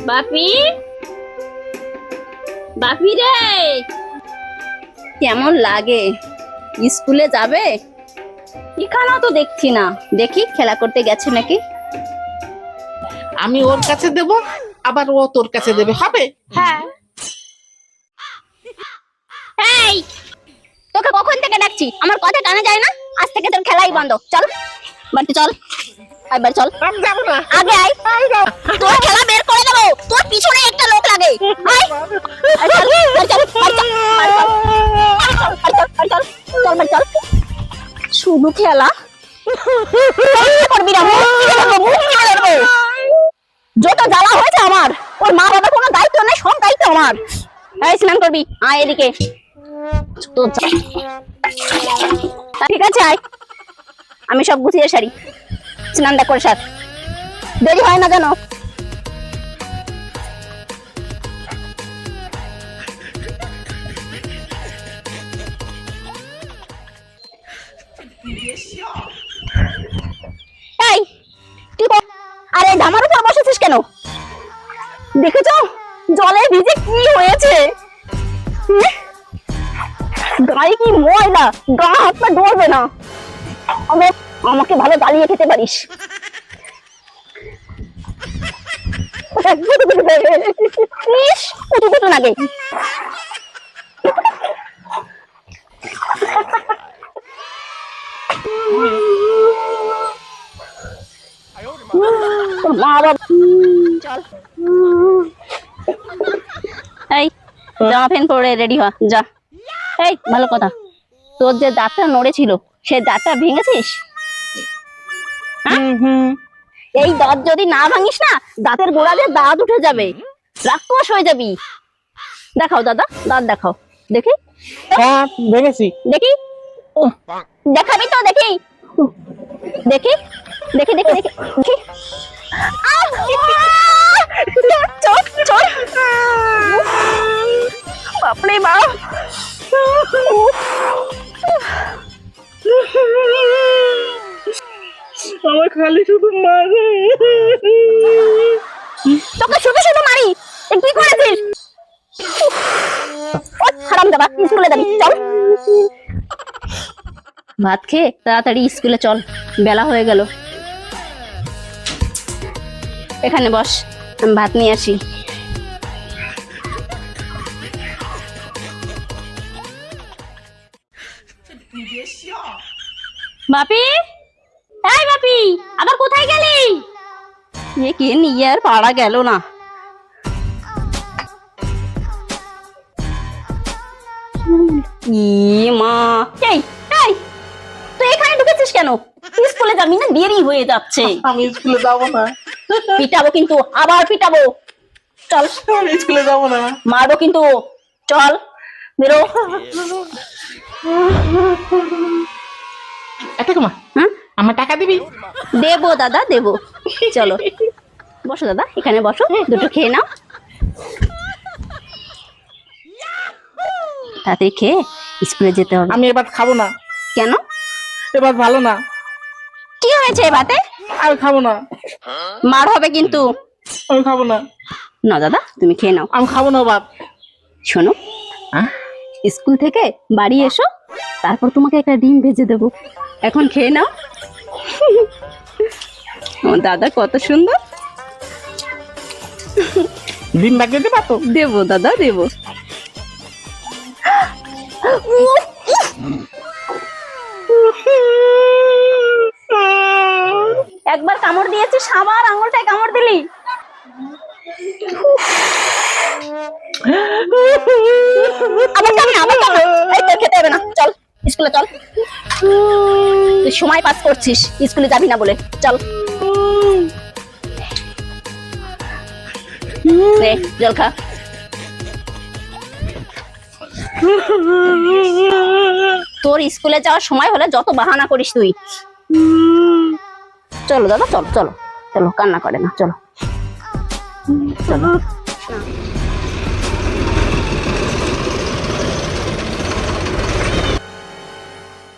বাপি, বাপি রে, কেমন লাগে? স্কুলে যাবে? এখানেও তো দেখছি না। দেখি খেলা করতে গেছে নাকি। আমি ওর কাছে দেব, আবার ও তোর কাছে দেবে, হবে? হ্যাঁ। এই, তোকে কখন থেকে ডাকছি, আমার কথা কানে যায় না? আজ থেকে তোর খেলাই বন্ধ। চল বাড়িতে চল, একবার চল। আমি যাবো না। আগে আয়, তোর খেলা বের করে দেবো। তোর পিছনে একটা লোক লাগে। আয়, আয় চল, বাড়ি চল, বাড়ি চল, বাড়ি চল, বাড়ি চল, বাড়ি চল, বাড়ি চল, চল বাড়ি চল। শুধু খেলা করবি না, মুখ চিরে দেবো, মুখ চিরে দেবো। যত জ্বালা হয়েছে আমার, ওর মা বাবা কোনো দায়িত্ব নেই, সব দায়িত্ব আমার। এই স্নান করবি, আয় এদিকে। তো ঠিক আছে, আয়, আমি সব গুছিয়ে সারি। স্নানটা করে সার, দেরি হয় না জানো। এই তুই আরে ধামার উপর বসেছিস কেন? দেখেছো জলে ভিজে কি হয়েছে? গায়ে কি ময়লা, গা হাত পা ধরবে না। আমাকে ভালো জ্বালিয়ে খেতে পারিস। কুটু কুটু লাগে। মা বাবা চল, এই জামা প্যান্ট পরে রেডি হ, যা। এই ভালো কথা, তোর যে দাঁতটা নড়েছিল সে দাঁতটা ভেঙেছিস? এই দাঁত যদি না ভাঙিস না, দাঁতের গোড়া দিয়ে দাঁত উঠে যাবে, রাক্ষস হয়ে যাবি। দেখাও দাদা, দাঁত দেখাও দেখি। হ্যাঁ ভেঙেছি। দেখি, দেখাবি তো দেখি, দেখি দেখি দেখি দেখি দেখি। চল চল, বাপরে বাপ। আমার খালি শুধু মারে। তোকে শুধু শুধু মারি, কি করেছিস? হারাম দাদা, স্কুলে যাবি, চল। ভাত খেয়ে তাড়াতাড়ি স্কুলে চল, বেলা হয়ে গেল। এখানে বস, আমি ভাত নিয়ে আসি। বাপি, এই বাপি, আবার কোথায় গেলি? এ কে নিয়ে আর পারা গেল না। মা, এই এই তুই এখানে ঢুকেছিস কেন? স্কুলে যাবি না? দেরি হয়ে যাচ্ছে। আমি স্কুলে যাবো না। পিটাবো কিন্তু, আবার পিটাবো। চল, আমি স্কুলে যাবো না। মারবো কিন্তু, চল বেরো। এটা মা, হ্যাঁ আমার টাকা দিবি? দেবো দাদা, দেবো। চলো বসো দাদা, এখানে বসো, দুটো খেয়ে নাও। তাতে খেয়ে স্কুলে যেতে হবে। আমি এবার খাবো না। কেন? এবার ভালো না। কি হয়েছে এবারে? আমি খাবো না। মার হবে কিন্তু। আমি খাবো না। না দাদা, তুমি খেয়ে নাও। আমি খাবো না বাপ। শোনো, স্কুল থেকে বাড়ি এসো, তারপর তোমাকে একটা ডিম ভেজে দেবো, এখন খেয়ে নাও। আমার দাদা কত সুন্দর। ডিম ভাগে দেবা তো? দেবো দাদা, দেবো। একবার কামড় দিয়েছিস, আবার আঙুলটায় কামড় দিলি। আবার খাবি না, আবার খাবি না। এই তোর খেতে হবে না, চল স্কুলে চল। তুই সময় পাস করছিস, স্কুলে যাবি না বলে। চল নে, জল খা। তোর স্কুলে যাওয়ার সময় হলে যত বাহানা করিস তুই। চলো দাদা, চলো চলো চলো, কান্না করে না, চলো চলো।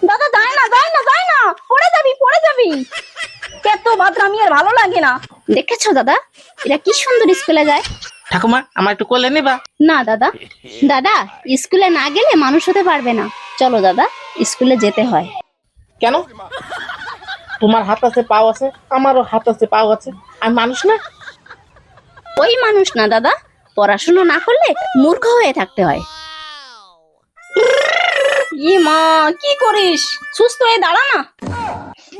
দাদা যায় না, যায় না, যায় না, পড়ে যাবি, পড়ে যাবি। এত বাদরামি আর ভালো লাগে না। দেখেছো দাদা, এরা কি সুন্দর স্কুলে যায়। ঠাকুমা আমার একটু কোলে নেবা? না দাদা, দাদা স্কুলে না গেলে মানুষ হতে পারবে না। চলো দাদা, স্কুলে যেতে হয়। কেন? তোমার হাত আছে পাও আছে, আমারও হাত আছে পাও আছে, আমি মানুষ না? ওই মানুষ না দাদা, পড়াশোনা না করলে মূর্খ হয়ে থাকতে হয়। ই মা, কি করিস? সুস্থ হয়ে দাঁড়া না।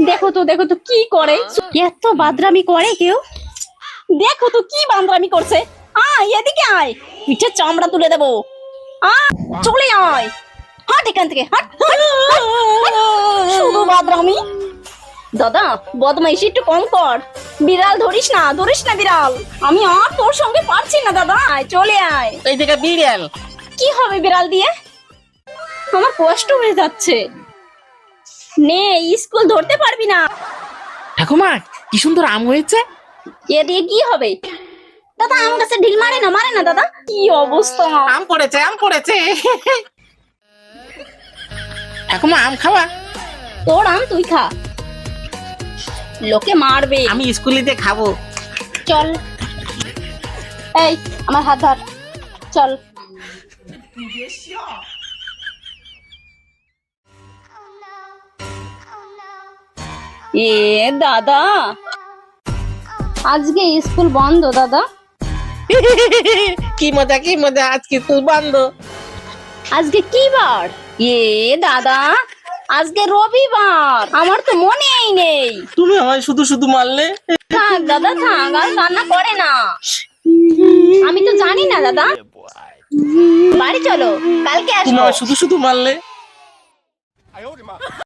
দেখো তো কি করে, এত বাদরামি করে কেউ। দেখো তো কি বাদরামি করছে। আয় এদিকে আয়, পিঠে চামড়া তুলে দেবো। চলে আয়, হাট এখান থেকে, হাট হাট, হাট, হাট। শুধু বাদরামি। দাদা বদমাইশি একটু কম কর। বিড়াল ধরিস না বিড়াল। আমি আর তোর সঙ্গে পারছি না দাদা, আয় চলে আয়। এই দিকে বিড়াল। কি হবে বিড়াল দিয়ে? আমার কষ্ট হয়ে যাচ্ছে। নে, স্কুল ধরতে পারবি না। ঠাকুমা কি সুন্দর আম হয়েছে। এ দিয়ে কি হবে? দাদা আম গাছে ঢিল মারে না দাদা। কি অবস্থা। আম পড়েছে, আম পড়েছে। ঠাকুমা আম খাওয়া? তোর আম তুই খা, লোকে মারবে। আমি স্কুলেতে খাবো। চল, এই আমার হাত ধর, চল। এ দাদা, আজকে স্কুল বন্ধ দাদা। কি মজা কি মজা, আজকে স্কুল বন্ধ। আজকে কি বার? এ দাদা, আজকে রবিবার, আমার তো মনেই নেই। তুমি আমায় শুধু শুধু মারলে। থাক দাদা থাক, আর কান্না করে না। আমি তো জানি না দাদা। বাড়ি চলো, কালকে তুমি আসবো। আমায় শুধু শুধু মারলে।